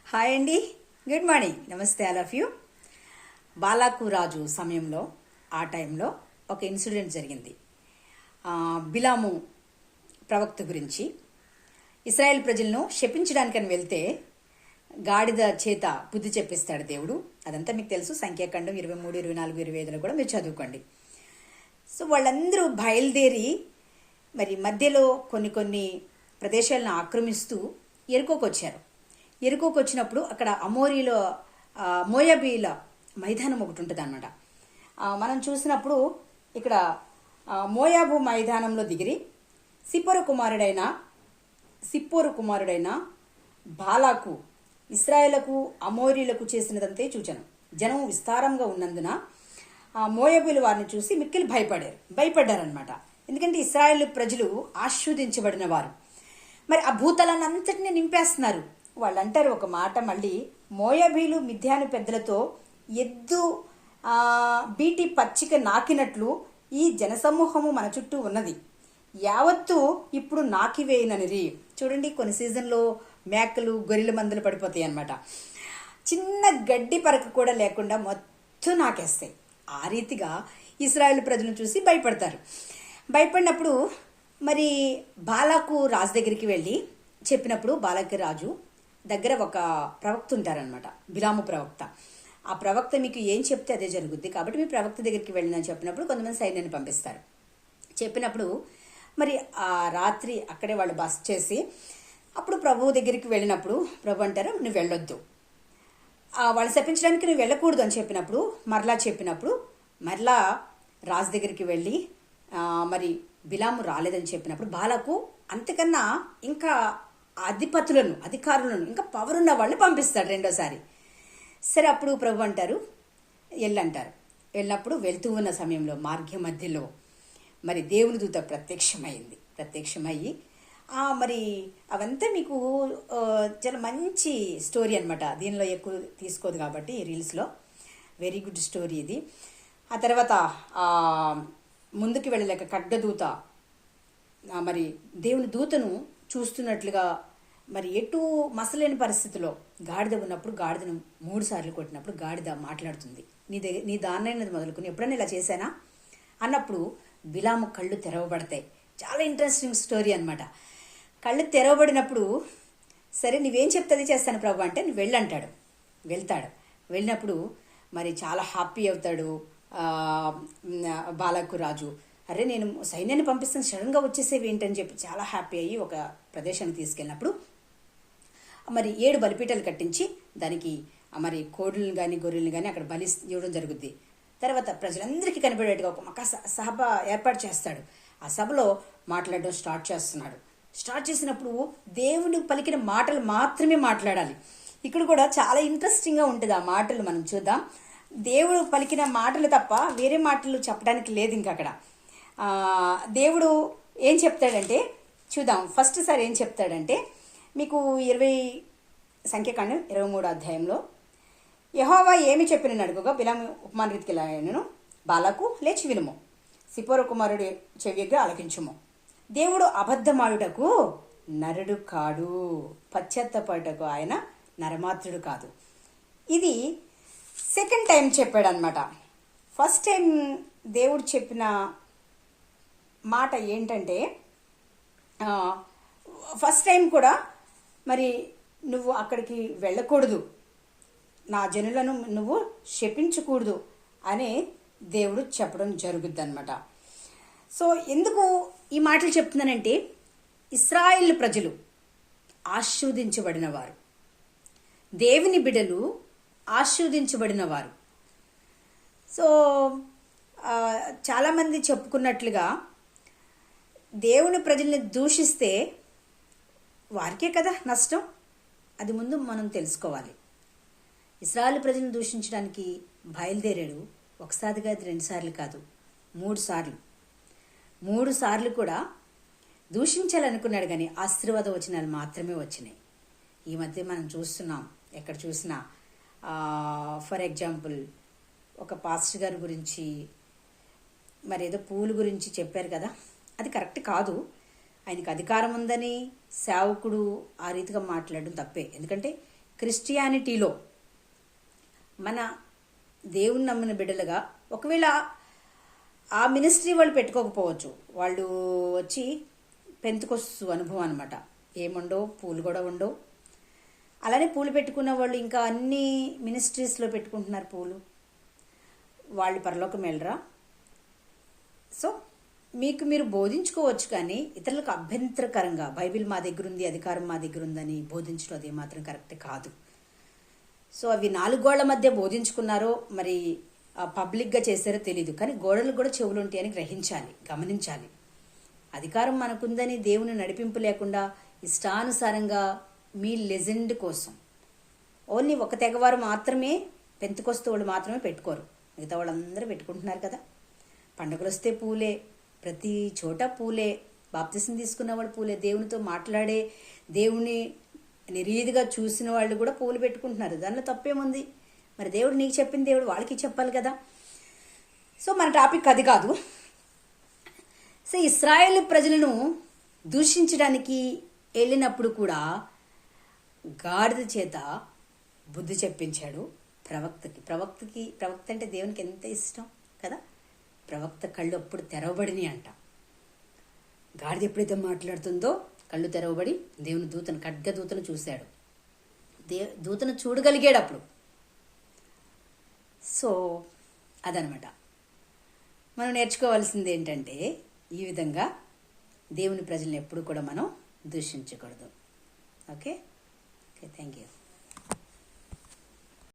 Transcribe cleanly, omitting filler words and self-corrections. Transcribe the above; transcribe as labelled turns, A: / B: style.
A: Hi అండి, good morning, నమస్తే all of you. బాలాకు రాజు సమయంలో ఆ టైంలో ఒక ఇన్సిడెంట్ జరిగింది. బిలాము ప్రవక్త గురించి. ఇశ్రాయేల్ ప్రజలను శపించడానికని వెళ్తే గాడిద చేత బుద్ధి చెప్పిస్తాడు దేవుడు. అదంతా మీకు తెలుసు. సంఖ్యాకాండం 23, 24, 25లో కూడా మీరు చదువుకోండి. సో వాళ్ళందరూ బయలుదేరి మరి మధ్యలో కొన్ని ప్రదేశాలను ఆక్రమిస్తూ ఎరుకోకు వచ్చారు. ఎరుకోకు వచ్చినప్పుడు అక్కడ అమోరీలో మోయాబీల మైదానం ఒకటి ఉంటుంది అనమాట. మనం చూసినప్పుడు ఇక్కడ మోయాబు మైదానంలో దిగిరి సిప్పోరు కుమారుడైన బాలాకు ఇశ్రాయేలుకు అమోరీలకు చేసినదంతే చూచాను. జనం విస్తారంగా ఉన్నందున మోయాబీలు వారిని చూసి మిక్కిలి భయపడ్డారనమాట. ఎందుకంటే ఇశ్రాయేలు ప్రజలు ఆశీర్వదించబడిన వారు. మరి ఆ భూతలాన్ని అంతటినీ నింపేస్తున్నారు. వాళ్ళు అంటారు ఒక మాట మళ్ళీ, మోయాబీలు మిథ్యాను పెద్దలతో ఎద్దు బీటి పచ్చిక నాకినట్లు ఈ జనసమూహము మన చుట్టూ ఉన్నది, యావత్తు ఇప్పుడు నాకివేయననిరి. చూడండి, కొన్ని సీజన్లో మేకలు గొర్రెల మందులు పడిపోతాయి అన్నమాట. చిన్న గడ్డి పరక కూడా లేకుండా మొత్తం నాకేస్తాయి. ఆ రీతిగా ఇశ్రాయేలు ప్రజలను చూసి భయపడతారు. భయపడినప్పుడు మరి బాలాకు రాజు దగ్గరికి వెళ్ళి చెప్పినప్పుడు బాలాకు రాజు దగ్గర ఒక ప్రవక్త ఉంటారనమాట, బిలాము ప్రవక్త. ఆ ప్రవక్త మీకు ఏం చెప్తే అదే జరుగుద్ది, కాబట్టి మీ ప్రవక్త దగ్గరికి వెళ్ళినని చెప్పినప్పుడు కొంతమంది సైన్యాన్ని పంపిస్తారు. చెప్పినప్పుడు మరి ఆ రాత్రి అక్కడే వాళ్ళు బస చేసి అప్పుడు ప్రభువు దగ్గరికి వెళ్ళినప్పుడు ప్రభు అంటారు, నువ్వు వెళ్ళొద్దు, వాళ్ళు శపించడానికి నువ్వు వెళ్ళకూడదు అని చెప్పినప్పుడు మరలా రాజు దగ్గరికి వెళ్ళి మరి బిలాము రాలేదని చెప్పినప్పుడు బాలకు అంతకన్నా ఇంకా అధికారులను ఇంకా పవర్ ఉన్న వాళ్ళని పంపిస్తాడు రెండోసారి. సరే, అప్పుడు ప్రభు అంటారు వెళ్ళంటారు. వెళ్ళినప్పుడు వెళ్తూ ఉన్న సమయంలో మార్గ మధ్యలో మరి దేవుని దూత ప్రత్యక్షమయ్యి మరి అవంతా మీకు చాలా మంచి స్టోరీ అనమాట. దీనిలో ఎక్కువ తీసుకోదు కాబట్టి ఈ రీల్స్లో వెరీ గుడ్ స్టోరీ ఇది. ఆ తర్వాత ముందుకు వెళ్ళలేక ఖడ్గదూత మరి దేవుని దూతను చూస్తున్నట్లుగా మరి ఎటు మసలేని పరిస్థితిలో గాడిద ఉన్నప్పుడు గాడిదను 3 సార్లు కొట్టినప్పుడు గాడిద మాట్లాడుతుంది. నీ దాన్నైనది మొదలుకుని ఎప్పుడైనా ఇలా చేశానా అన్నప్పుడు బిలాము కళ్ళు తెరవబడతాయి. చాలా ఇంట్రెస్టింగ్ స్టోరీ అనమాట. కళ్ళు తెరవబడినప్పుడు సరే నువ్వేం చెప్తే చేస్తాను ప్రభు అంటే నువ్వు వెళ్ళంటాడు. వెళ్ళినప్పుడు మరి చాలా హ్యాపీ అవుతాడు బాలాకు రాజు. అరే, నేను సైన్యాన్ని పంపిస్తాను, సడన్గా వచ్చేసేవి ఏంటని చెప్పి చాలా హ్యాపీ అయ్యి ఒక ప్రదేశానికి తీసుకెళ్ళినప్పుడు మరి 7 బలిపీఠాలు కట్టించి దానికి మరి కోడులను కానీ గొర్రెలను కానీ అక్కడ బలి ఇవ్వడం జరుగుద్ది. తర్వాత ప్రజలందరికీ కనబడేట్టుగా ఒక మక సభ ఏర్పాటు చేస్తాడు. ఆ సభలో మాట్లాడడం స్టార్ట్ చేసినప్పుడు దేవుని పలికిన మాటలు మాత్రమే మాట్లాడాలి. ఇక్కడ కూడా చాలా ఇంట్రెస్టింగ్గా ఉంటుంది. ఆ మాటలు మనం చూద్దాం. దేవుడు పలికిన మాటలు తప్ప వేరే మాటలు చెప్పడానికి లేదు. ఇంకా అక్కడ దేవుడు ఏం చెప్తాడంటే చూద్దాం. ఫస్ట్ సారి ఏం చెప్తాడంటే మీకు సంఖ్యాకాండం 23 అధ్యాయంలో యెహోవా ఏమి చెప్పినని అడుగుగా బిలాము ఉపమాన రీతికి నేను బాలాకు లేచి వినుము, సిప్పోరు కుమారుడు చెవిగా ఆలకించుము. దేవుడు అబద్ధమాడుటకు నరుడు కాడు, పశ్చాత్తపడుటకు ఆయన నరమాత్రుడు కాదు. ఇది సెకండ్ టైం చెప్పాడు అనమాట. ఫస్ట్ టైం దేవుడు చెప్పిన మాట ఏంటంటే ఫస్ట్ టైం కూడా మరి నువ్వు అక్కడికి వెళ్ళకూడదు, నా జనులను నువ్వు శపించకూడదు అని దేవుడు చెప్పడం జరుగుద్ది అనమాట. సో ఎందుకు ఈ మాటలు చెప్తున్నానంటే ఇశ్రాయేలు ప్రజలు ఆశీర్వదించబడిన వారు, దేవుని బిడ్డలు ఆశీర్వదించబడిన వారు. సో చాలామంది చెప్పుకున్నట్లుగా దేవుని ప్రజల్ని దూషిస్తే వారికే కదా నష్టం. అది ముందు మనం తెలుసుకోవాలి. ఇశ్రాయేలు ప్రజలను దూషించడానికి బయలుదేరాడు. ఒకసారి కాదు, 2 సార్లు కాదు, 3 సార్లు కూడా దూషించాలనుకున్నాడు. కానీ ఆశీర్వాద వచనాలు మాత్రమే వచ్చినాయి. ఈ మధ్య మనం చూస్తున్నాం, ఎక్కడ చూసినా. ఫర్ ఎగ్జాంపుల్ ఒక పాస్టర్ గారి గురించి మరి ఏదో పూలు గురించి చెప్పారు కదా, అది కరెక్ట్ కాదు. ఆయనకు అధికారం ఉందని సేవకుడు ఆ రీతిగా మాట్లాడడం తప్పే. ఎందుకంటే క్రిస్టియానిటీలో మన దేవుని నమ్మిన బిడ్డలుగా ఒకవేళ ఆ మినిస్ట్రీ వాళ్ళు పెట్టుకోకపోవచ్చు, వాళ్ళు వచ్చి పెంతుకొస్తు అనుభవం అనమాట. ఏముండవు, పూలు కూడా ఉండవు. అలానే పూలు పెట్టుకున్న వాళ్ళు ఇంకా అన్ని మినిస్ట్రీస్లో పెట్టుకుంటున్నారు పూలు, వాళ్ళు పరలోకం వెళ్ళరా? సో మీకు మీరు బోధించుకోవచ్చు, కానీ ఇతరులకు అభ్యంతరకరంగా బైబిల్ మా దగ్గర ఉంది, అధికారం మా దగ్గర ఉందని బోధించడం అది మాత్రం కరెక్ట్ కాదు. సో అవి 4 గోళ్ల మధ్య బోధించుకున్నారో మరి పబ్లిక్గా చేశారో తెలీదు, కానీ గోడలకు కూడా చెవులు ఉంటాయని గ్రహించాలి, గమనించాలి. అధికారం మనకుందని దేవుని నడిపింపు లేకుండా ఇష్టానుసారంగా మీ లెజెండ్ కోసం ఓన్లీ ఒక తెగవారు మాత్రమే, పెంతుకొస్తూ వాళ్ళు మాత్రమే పెట్టుకోరు, మిగతా వాళ్ళందరూ పెట్టుకుంటున్నారు కదా. పండుగలు వస్తే పూలే, ప్రతి చోట పూలే, బాప్తిసం తీసుకున్న వాళ్ళు పూలే, దేవునితో మాట్లాడే, దేవుని నిరీదిగా చూసిన వాళ్ళు కూడా పూలు పెట్టుకుంటున్నారు. దానిలో తప్పేముంది? మరి దేవుడు నీకు చెప్పిన దేవుడు వాళ్ళకి చెప్పాలి కదా. సో మన టాపిక్ అది కాదు. సో ఇశ్రాయేలు ప్రజలను దూషించడానికి వెళ్ళినప్పుడు కూడా గాడిద చేత బుద్ధి చెప్పించాడు ప్రవక్త అంటే దేవునికి ఎంత ఇష్టం కదా. ప్రవక్త కళ్ళు అప్పుడు తెరవబడినాయి అంట. గాడిద ఎప్పుడైతే మాట్లాడుతుందో కళ్ళు తెరవబడి దేవుని దూతను, ఖడ్గ దూతను చూశాడు. దూతను చూడగలిగాడు అప్పుడు. సో అదనమాట మనం నేర్చుకోవాల్సింది ఏంటంటే, ఈ విధంగా దేవుని ప్రజల్ని ఎప్పుడు కూడా మనం దూషించకూడదు. Okay, thank you.